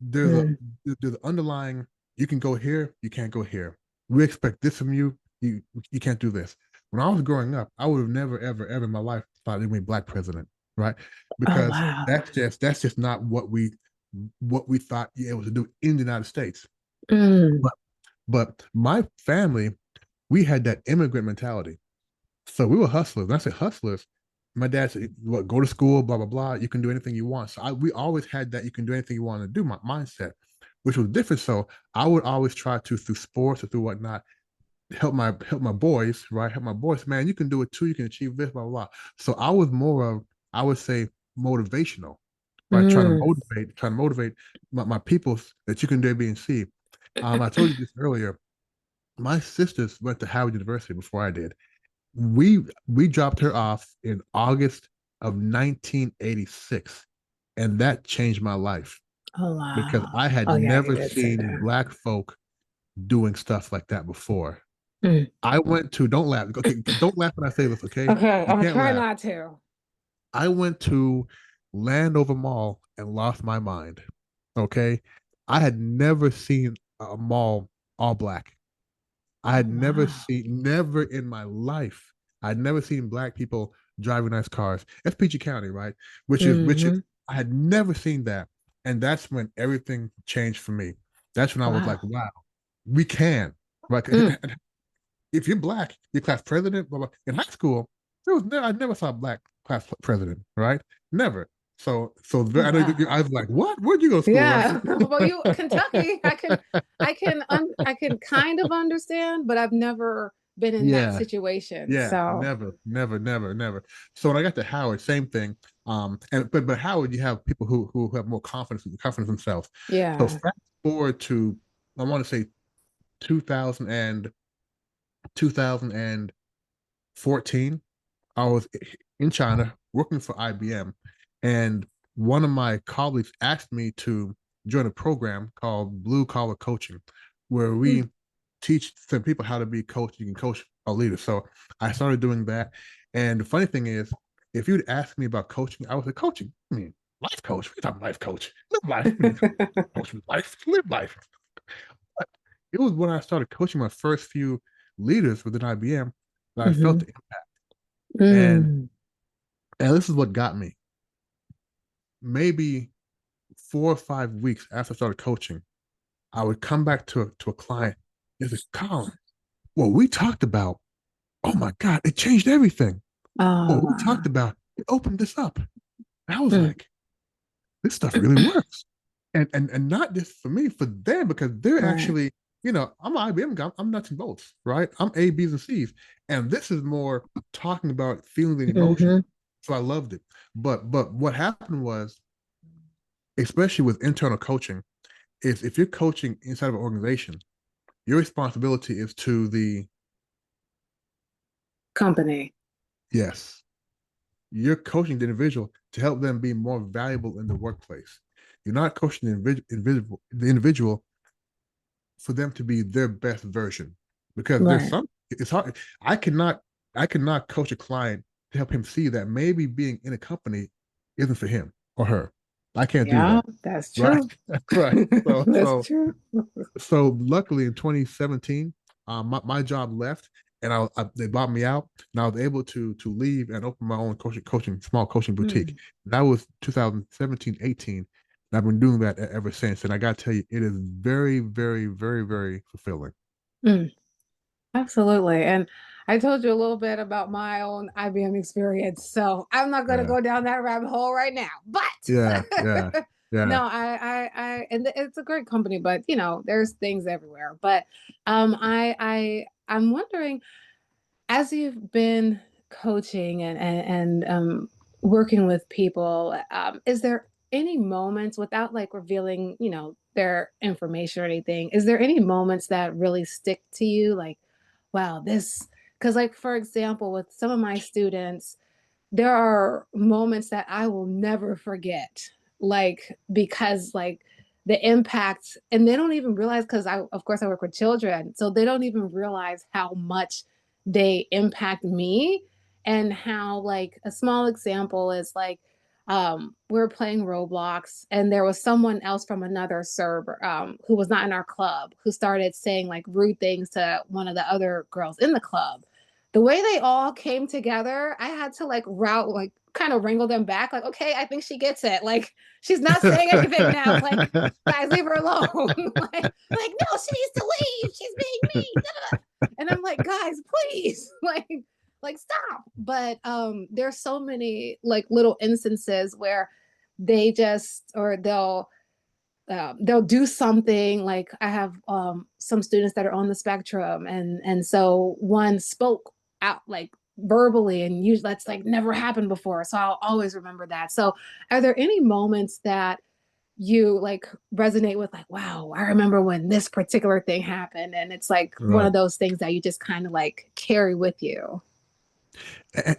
there's a mm, there's an underlying you can go here, you can't go here. We expect this from you, you can't do this. When I was growing up, I would have never ever ever in my life thought there'd be a black president, right? oh, Because wow. that's just not what we thought you able to do in the United States. Mm, But my family, we had that immigrant mentality. So we were hustlers. When I say hustlers, my dad said, "What? Go to school, blah blah blah. You can do anything you want." So we always had that you can do anything you want to do mindset, which was different. So I would always try to through sports or through whatnot help my boys, right? Help my boys, man. You can do it too. You can achieve this, blah blah blah. So I was more of I would say motivational, right? mm, Trying to motivate my people that you can do A, B, and C. I told you this earlier. My sisters went to Howard University before I did. We dropped her off in August of 1986, and that changed my life. Oh because wow. I had Oh yeah, you never did say seen that. Black folk doing stuff like that before. Mm. I went to, don't laugh. Okay, don't laugh when I say this, okay? Okay, I'm You gonna can't try laugh. not to. I went to Landover Mall and lost my mind. Okay. I had never seen a mall all black. I Oh had wow. never in my life, I'd never seen black people driving nice cars. That's PG County, right? Hmm. I had never seen that. And that's when everything changed for me. That's when I was like, Wow. wow, we can. Right? Mm. If you're black, you're class president. Blah, blah. In high school, I never saw a black class president, right? Never. Oh I know wow. I was like, what? Where'd you go to school, right? Yeah. Well, you Kentucky, I can kind of understand, but I've never been in that Yeah, situation. yeah, So never. So when I got to Howard, same thing. And but Howard, you have people who have more confidence in themselves. So yeah. fast forward to, I want to say 2000 and 2014. I was in China working for IBM, and one of my colleagues asked me to join a program called Blue Collar Coaching, where Mm. we teach some people how to be coached. You can coach a leader. So I started doing that. And the funny thing is, if you'd ask me about coaching, I would say, coaching. I mean, life coach. What are you talking life coach? Live life. I mean, coach life. Live life. But it was when I started coaching my first few leaders within IBM that I felt Hmm. the impact. And Mm. and this is what got me. Maybe 4 or 5 weeks after I started coaching, I would come back to a client. It's like, Colin, what we talked about, oh my God, it changed everything. Oh What we talked wow. about, it opened this up. And I was Mm. like, this stuff really works. And not just for me, for them, because they're Right. actually, I'm an IBM guy, I'm nuts and bolts, right? I'm A, B's, and C's. And this is more talking about feelings and emotions. Hmm. So I loved it. But what happened was, especially with internal coaching, is if you're coaching inside of an organization, your responsibility is to the, Company. yes, you're coaching the individual to help them be more valuable in the workplace. You're not coaching the individual for them to be their best version, because there's Right. some, it's hard. I cannot I cannot coach a client to help him see that maybe being in a company isn't for him or her. I can't do Yeah, that. that's Right. true. Right. So That's so true. so luckily in 2017, my job left, and they bought me out, and I was able to leave and open my own small coaching boutique. Mm. That was 2017, 18. And I've been doing that ever since. And I got to tell you, it is very, very, very, very fulfilling. Mm. Absolutely. And I told you a little bit about my own IBM experience. So I'm not going to Yeah. go down that rabbit hole right now. Yeah. Yeah. But Yeah. no, and it's a great company, but there's things everywhere. But I'm wondering, as you've been coaching and working with people, is there any moments without like revealing, their information or anything? Is there any moments that really stick to you? Like, wow, this, because like for example, with some of my students, there are moments that I will never forget. Like, because like the impact, and they don't even realize, because of course I work with children, so they don't even realize how much they impact me. And how, like, a small example is like, we were playing Roblox, and there was someone else from another server, who was not in our club, who started saying like rude things to one of the other girls in the club. The way they all came together, I had to like like kind of wrangle them back. Like, okay, I think she gets it. Like, she's not saying anything now. Like, guys, leave her alone. No, she needs to leave. She's being mean. And I'm like, guys, please, like stop. But there's so many like little instances where they just, or they'll do something. Like, I have some students that are on the spectrum, and so one spoke out like verbally, and usually that's like never happened before, so I'll always remember that. So are there any moments that you like resonate with, like, wow, I remember when this particular thing happened, and it's like one Right. of those things that you just kind of like carry with you?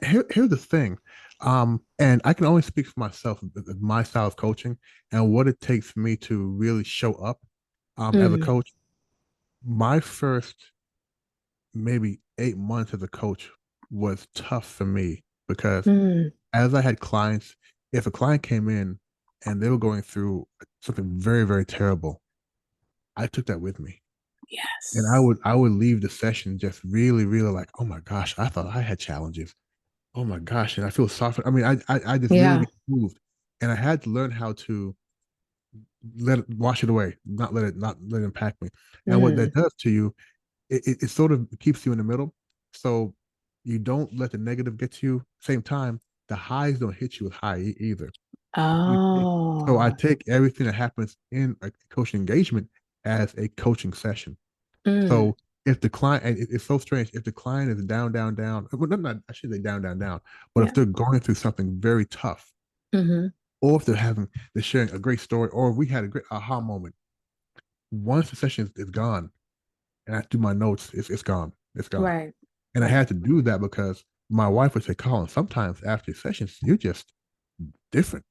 Here's the thing. And I can only speak for myself, my style of coaching and what it takes for me to really show up as a Mm, coach. My first maybe 8 months as a coach was tough for me because mm, as I had clients, if a client came in and they were going through something very, very terrible, I took that with me. And I yes. would I would leave the session just really, really like, oh my gosh, I thought I had challenges. Oh my gosh, and I feel soft. I mean, I just really Yeah. get moved, and I had to learn how to let it wash it away, not let it impact me. And what Mm. that does to you, it sort of keeps you in the middle, so you don't let the negative get to you. Same time, the highs don't hit you as high either. You take, so I Oh. take everything that happens in a coaching engagement as a coaching session. Mm, So if the client, and it's so strange, if the client is down, down, down, well, not I should say down, down, down, but if yeah. they're going through something very tough, Hmm. or if they're sharing a great story, or we had a great aha moment, once the session is gone, and I do my notes, it's gone, it's gone. Right. And I Right. had to do that because my wife would say, Colin, sometimes after sessions, you're just different,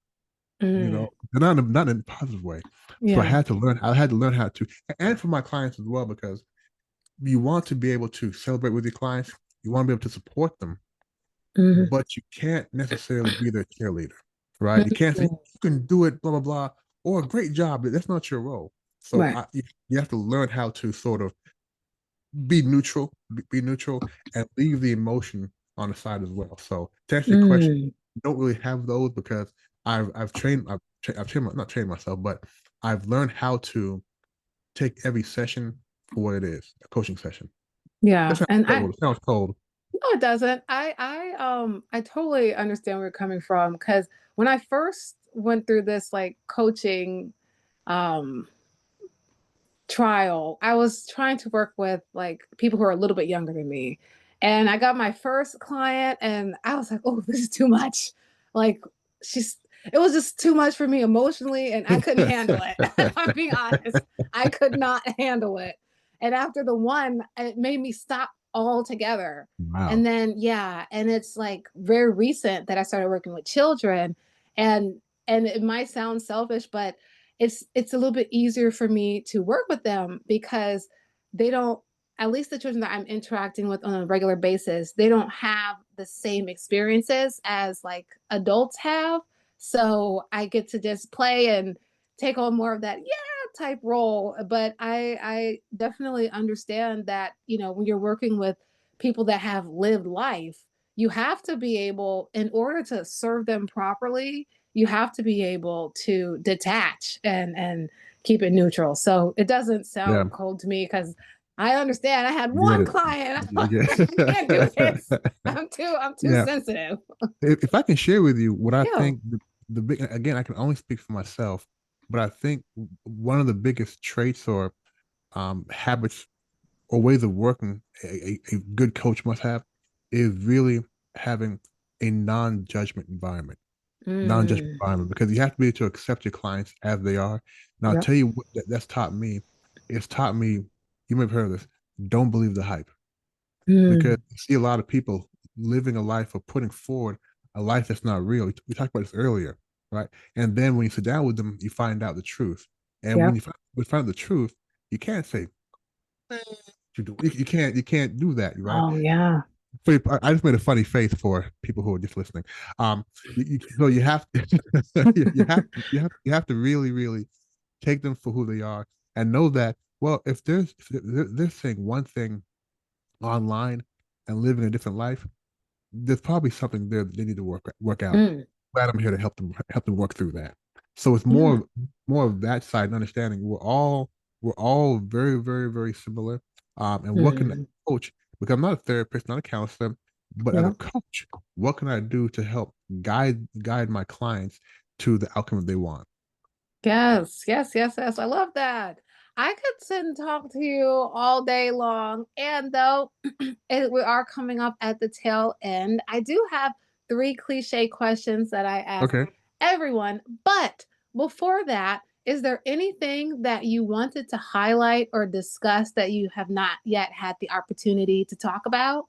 Mm, not in a positive way. So yeah. I had to learn how to, and for my clients as well, because you want to be able to celebrate with your clients, you want to be able to support them, Hmm. but you can't necessarily be their cheerleader, right? You can't say Hmm. you can do it, blah blah blah, or a great job. That's not your role. So Right. you have to learn how to sort of be neutral, and leave the emotion on the side as well. So to answer your question, Mm, I don't really have those because I've trained not trained myself, but I've learned how to take every session for what it is, a coaching session. That yeah. sounds And cold. It sounds cold. no, it doesn't. I totally understand where you're coming from because when I first went through this like coaching um trial, I was trying to work with like people who are a little bit younger than me. And I got my first client and I was like, oh, this is too much. Like she's it was just too much for me emotionally and I couldn't handle it. If I'm being honest, I could not handle it. And after the one, it made me stop altogether. And Wow. then yeah, and it's like very recent that I started working with children and and it might sound selfish, but it's a little bit easier for me to work with them because they don't, at least the children that I'm interacting with on a regular basis, they don't have the same experiences as like adults have. So I get to just play and take on more of that yeah type role. But I definitely understand that, you know, when you're working with people that have lived life, you have to be able, in order to serve them properly, you have to be able to detach and keep it neutral. So it doesn't Yeah, sound cold to me because I understand. I had I get one it. client. I get I can't do it. this. I'm too Yeah. sensitive. If I can share with you what I Yeah. think the big, again, I can only speak for myself, but I think one of the biggest traits or habits or ways of working a good coach must have is really having a non-judgment environment. Non-judgment Mm. environment, because you have to be able to accept your clients as they are. Now, I'll Yep. tell you what that's taught me. It's taught me, you may have heard of this, don't believe the hype. Because Mm. you see a lot of people living a life or putting forward a life that's not real. We talked about this earlier, right? And then when you sit down with them, you find out the truth. And when Yep. we find the truth, you can't say, you can't do that, right? Oh yeah. I just made a funny face for people who are just listening. So you have you have to really really take them for who they are and know that, well, if they're saying one thing online and living a different life, there's probably something there that they need to work out. Mm. Glad I'm here to help them work through that. So it's Yeah. more of that side and understanding we're all very very very similar. And what can a Mm. coach? Because I'm not a therapist, not a counselor, but as a Yep. coach, what can I do to help guide my clients to the outcome that they want? Yes, yes, yes, yes. I love that. I could sit and talk to you all day long. And though we are coming up at the tail end, I do have three cliche questions that I ask Okay. everyone. But before that, is there anything that you wanted to highlight or discuss that you have not yet had the opportunity to talk about?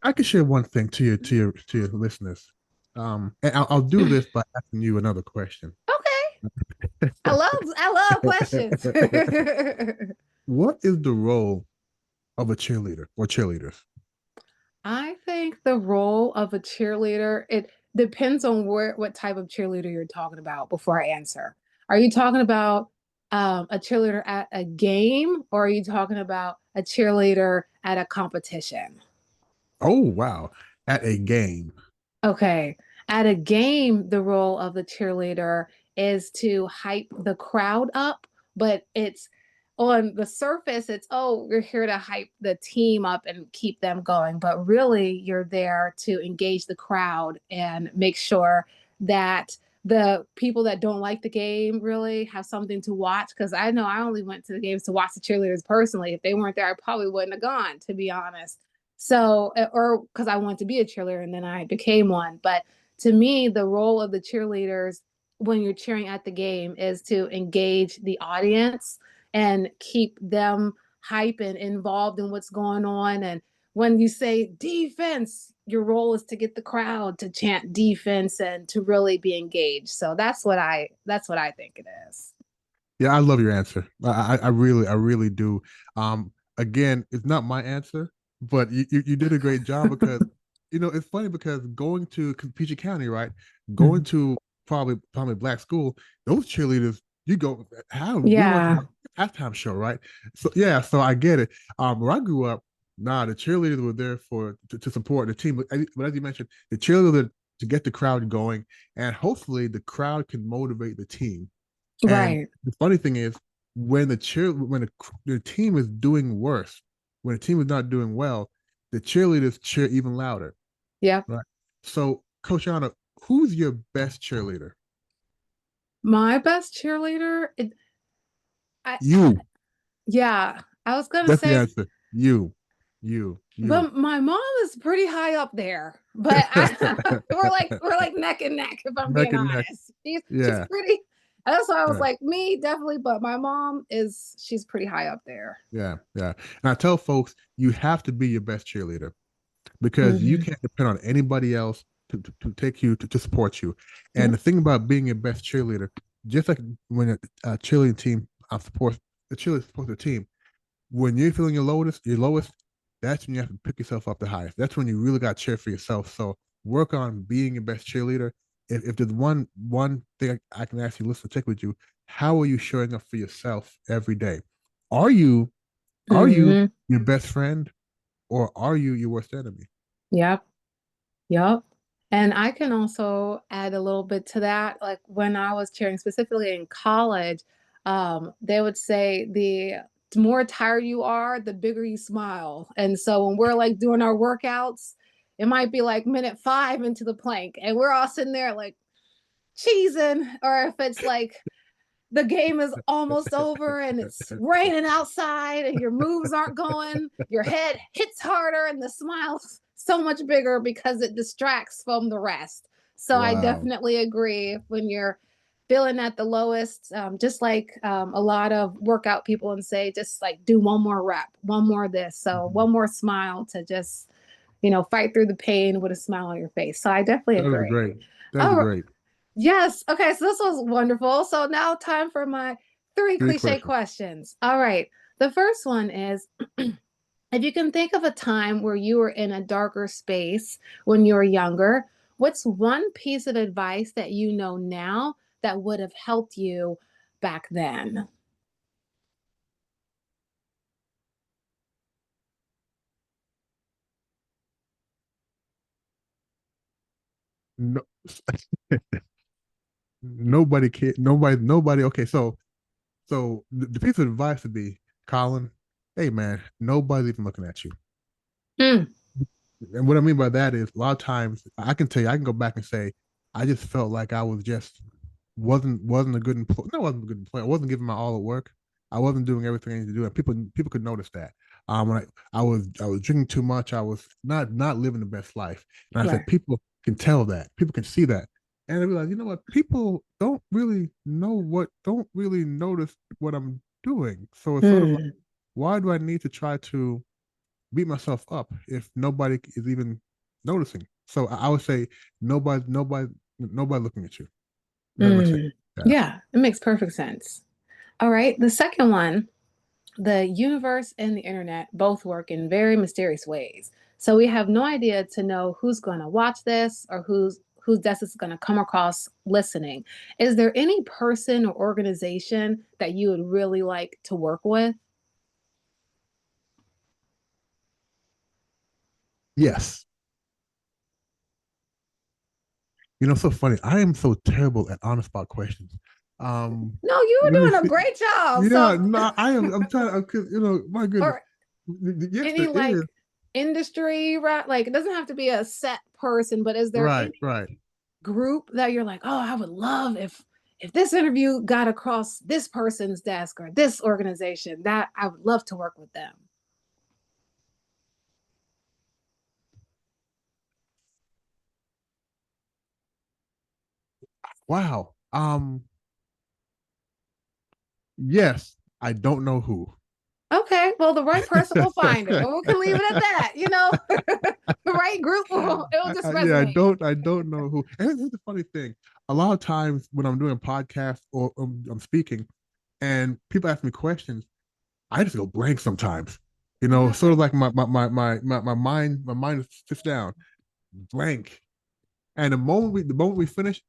I can share one thing to your listeners. And I'll do this by asking you another question. Okay. I love questions. What is the role of a cheerleader or cheerleaders? I think the role of a cheerleader, it depends on what type of cheerleader you're talking about before I answer. Are you talking about a cheerleader at a game, or are you talking about a cheerleader at a competition? Oh wow, at a game. Okay. At a game, the role of the cheerleader is to hype the crowd up, but it's on the surface, it's, oh, you're here to hype the team up and keep them going. But really, you're there to engage the crowd and make sure that the people that don't like the game really have something to watch. Because I know I only went to the games to watch the cheerleaders personally. If they weren't there, I probably wouldn't have gone, to be honest. So, or because I wanted to be a cheerleader and then I became one. But to me, the role of the cheerleaders when you're cheering at the game is to engage the audience and keep them hype and involved in what's going on. And when you say defense, your role is to get the crowd to chant defense and to really be engaged. So that's what I think it is. Yeah, I love your answer. I really do. Again, it's not my answer, but you did a great job because it's funny because going to Peachey County, right? Going Mhm. to probably black school, those cheerleaders, you go, how we went to Yeah. the halftime show, right? So yeah, so I get it. Where I grew up, nah, the cheerleaders were there to support the team, but as you mentioned, the cheerleader to get the crowd going, and hopefully the crowd can motivate the team. And Right. the funny thing is, when the team is doing worse, when the team is not doing well, the cheerleaders cheer even louder, Yeah. right? So, Coach Anna, who's your best cheerleader? My best cheerleader, I You. yeah, I was gonna That's the say, answer. You. but my mom is pretty high up there. But we're like neck and neck, if I'm Neck being and neck. honest. She's Yeah. pretty. That's why I was Yeah. like, me definitely, but my mom she's pretty high up there. Yeah. Yeah. And I tell folks, you have to be your best cheerleader because you Hmm. can't depend on anybody else to take you to support you. And Yeah. the thing about being your best cheerleader, just like when a cheerleading team supports the cheerleader supports the team, when you're feeling your lowest, that's when you have to pick yourself up the highest. That's when you really got to cheer for yourself. So work on being your best cheerleader. If there's one thing I can ask you, listen, check with you, how are you showing up for yourself every day? Are you are you Hmm. your best friend or are you your worst enemy? Yep. Yep. And I can also add a little bit to that. Like when I was cheering specifically in college, they would say the more tired you are, the bigger you smile. And so when we're like doing our workouts, it might be like minute 5 into the plank, and we're all sitting there like cheesing, or if it's like the game is almost over and it's raining outside and your moves aren't going, your head hits harder and the smile's so much bigger because it distracts from the rest. So I Wow. definitely agree when you're feeling at the lowest, just like a lot of workout people and say, just like do one more rep, one more of this. So Mhm. one more smile to just, fight through the pain with a smile on your face. So I definitely That is agree. great. That is Oh, great. yes. Okay. So this was wonderful. So now time for my three Three cliche questions. questions. All right. The first one is if you can think of a time where you were in a darker space when you were younger, what's one piece of advice that you know now that would have helped you back then? No, nobody can nobody. Okay, so the piece of advice would be, Colin, hey man, nobody's even looking at you. Mm, And what I mean by that is a lot of times I can tell you, I can go back and say, I just felt like I was just wasn't a good employee. No, I wasn't a good employee. I wasn't giving my all at work. I wasn't doing everything I needed to do, and people could notice that. When I was drinking too much, I was not living the best life, and I said right. people can tell that, people can see that, and I realized, you know what, people don't really notice what I'm doing. So it's sort of like, Mm, why do I need to try to beat myself up if nobody is even noticing. So I would say nobody looking at you. Never take Mm. task. Yeah, it makes perfect sense. All right. The second one, the universe and the internet both work in very mysterious ways. So we have no idea to know who's going to watch this or whose desk is going to come across listening. Is there any person or organization that you would really like to work with? Yes. You know, so funny. I am so terrible at on the spot questions. No, you Let were me doing a see. great job. Yeah, So, no, I am. I'm trying. Cause my goodness. or Yes, any there is. like industry, right? Like it doesn't have to be a set person, but is there Right, any right. group that you're like, oh, I would love if this interview got across this person's desk or this organization, that I would love to work with them. Wow. Yes, I don't know who. Okay, well, the right person will find it, and we can leave it at that. The right group will it'll just Yeah, resonate. I don't know who. And here's the funny thing: a lot of times when I'm doing a podcast or I'm speaking, and people ask me questions, I just go blank sometimes. You know, Yeah. sort of like my mind sits down blank, and the moment we finish,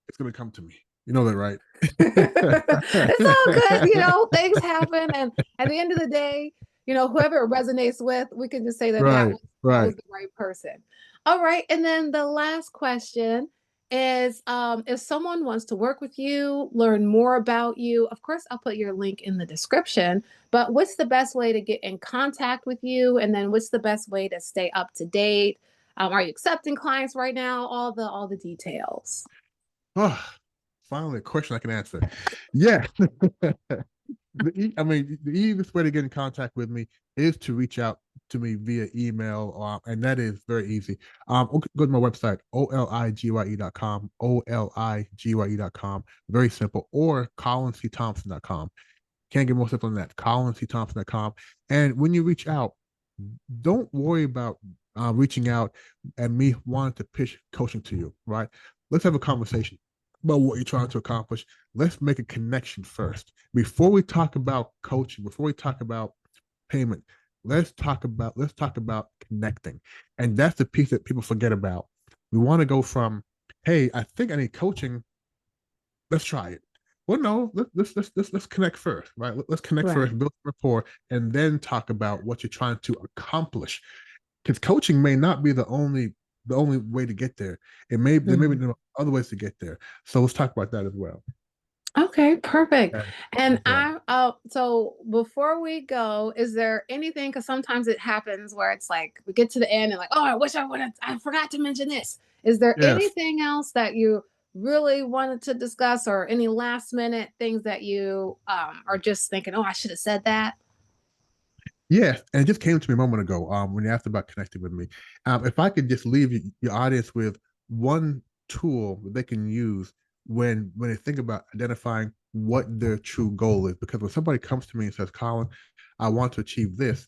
it's gonna come to me. You know that, right? It's all good, things happen, and at the end of the day, whoever it resonates with, we can just say that that Right, was that right. was the right person. All right, and then the last question is, if someone wants to work with you, learn more about you, of course, I'll put your link in the description. But what's the best way to get in contact with you, and then what's the best way to stay up to date? Are you accepting clients right now? All the details. Oh, finally, a question I can answer. Yeah. The easiest way to get in contact with me is to reach out to me via email, and that is very easy. Okay, go to my website, oligye.com, oligye.com. Very simple. Or colincthompson.com. Can't get more simple than that. colincthompson.com. And when you reach out, don't worry about reaching out and me wanting to pitch coaching to you, right? Let's have a conversation about what you're trying to accomplish. Let's make a connection first. Before we talk about coaching, before we talk about payment, let's talk about connecting. And that's the piece that people forget about. We want to go from, hey, I think I need coaching, let's try it. Well, no, let's connect first, right? Let's connect Right. first, build rapport, and then talk about what you're trying to accomplish. Because coaching may not be the only way to get there. There may Mhm. be other ways to get there. So let's talk about that as well. Okay, perfect. Yeah, And yeah. so before we go, is there anything, because sometimes it happens where it's like we get to the end and like, oh, I wish I forgot to mention this. Is there Yes. anything else that you really wanted to discuss, or any last minute things that you are just thinking, oh, I should have said that? Yes, and it just came to me a moment ago when you asked about connecting with me. If I could just leave your audience with one tool that they can use when they think about identifying what their true goal is. Because when somebody comes to me and says, Colin, I want to achieve this,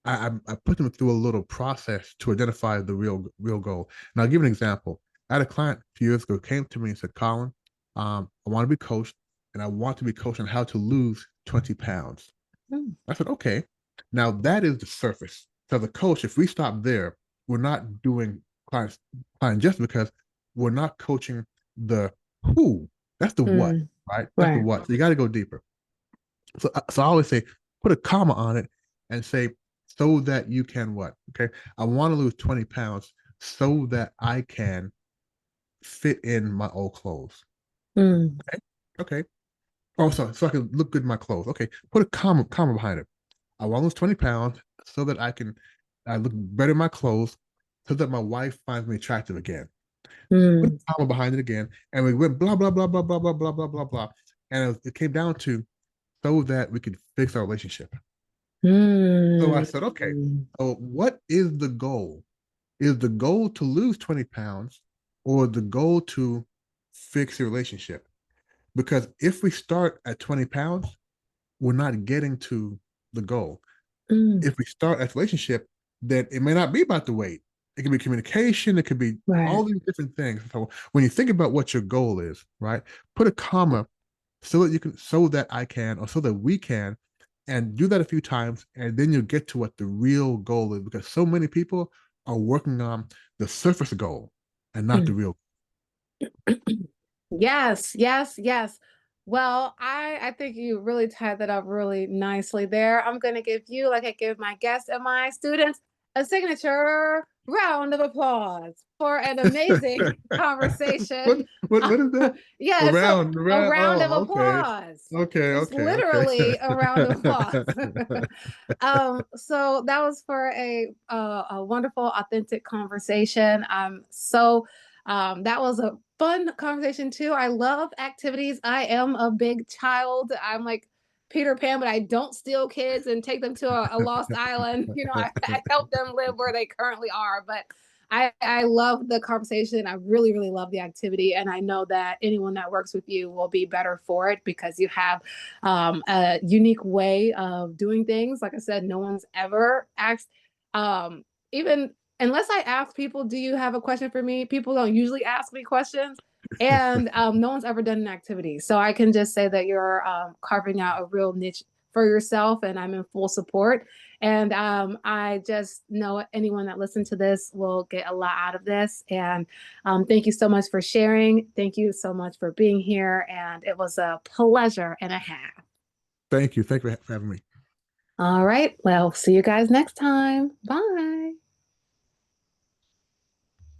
I put them through a little process to identify the real goal. And I'll give an example. I had a client a few years ago who came to me and said, Colin, I want to be coached, and I want to be coached on how to lose 20 pounds. Mm, I said, okay. Now that is the surface. So the coach, if we stop there, we're not doing client just because we're not coaching the who. That's the what, mm, right? That's the right. what. So you got to go deeper. So I always say, put a comma on it and say, so that you can what? Okay. I want to lose 20 pounds so that I can fit in my old clothes. Mm, Okay. Okay. Oh, sorry. So I can look good in my clothes. Okay. Put a comma behind it. I want to lose 20 pounds so that I look better in my clothes, so that my wife finds me attractive again. Put mm, a comma behind it again. And we went blah, blah, blah, blah, blah, blah, blah, blah, blah, blah. And it came down to so that we could fix our relationship. So I mm, said, okay, so what is the goal? Is the goal to lose 20 pounds or the goal to fix your relationship? Because if we start at 20 pounds, we're not getting to the goal. Mm, If we start a relationship, then it may not be about the weight. It can be communication. It could be right. all these different things. So when you think about what your goal is, right, put a comma so that you can, so that I can, or so that we can, and do that a few times, and then you'll get to what the real goal is. Because so many people are working on the surface goal and not the Mm. real. Yes, yes, yes. Well, I think you really tied that up really nicely there. I'm going to give you, like I give my guests and my students, a signature round of applause for an amazing conversation. What is that? Yeah, so Around, a around. round of Oh, okay, applause. okay, It's okay, okay. literally a round of applause. So that was for a wonderful, authentic conversation. That was a fun conversation too. I love activities. I am a big child. I'm like Peter Pan, but I don't steal kids and take them to a lost island. I help them live where they currently are. But I love the conversation. I really, really love the activity. And I know that anyone that works with you will be better for it because you have a unique way of doing things. Like I said, no one's ever asked, even unless I ask people, do you have a question for me? People don't usually ask me questions. And no one's ever done an activity. So I can just say that you're carving out a real niche for yourself, and I'm in full support. And I just know anyone that listens to this will get a lot out of this. And thank you so much for sharing. Thank you so much for being here. And it was a pleasure and a half. Thank you. Thank you for having me. All right. Well, see you guys next time. Bye.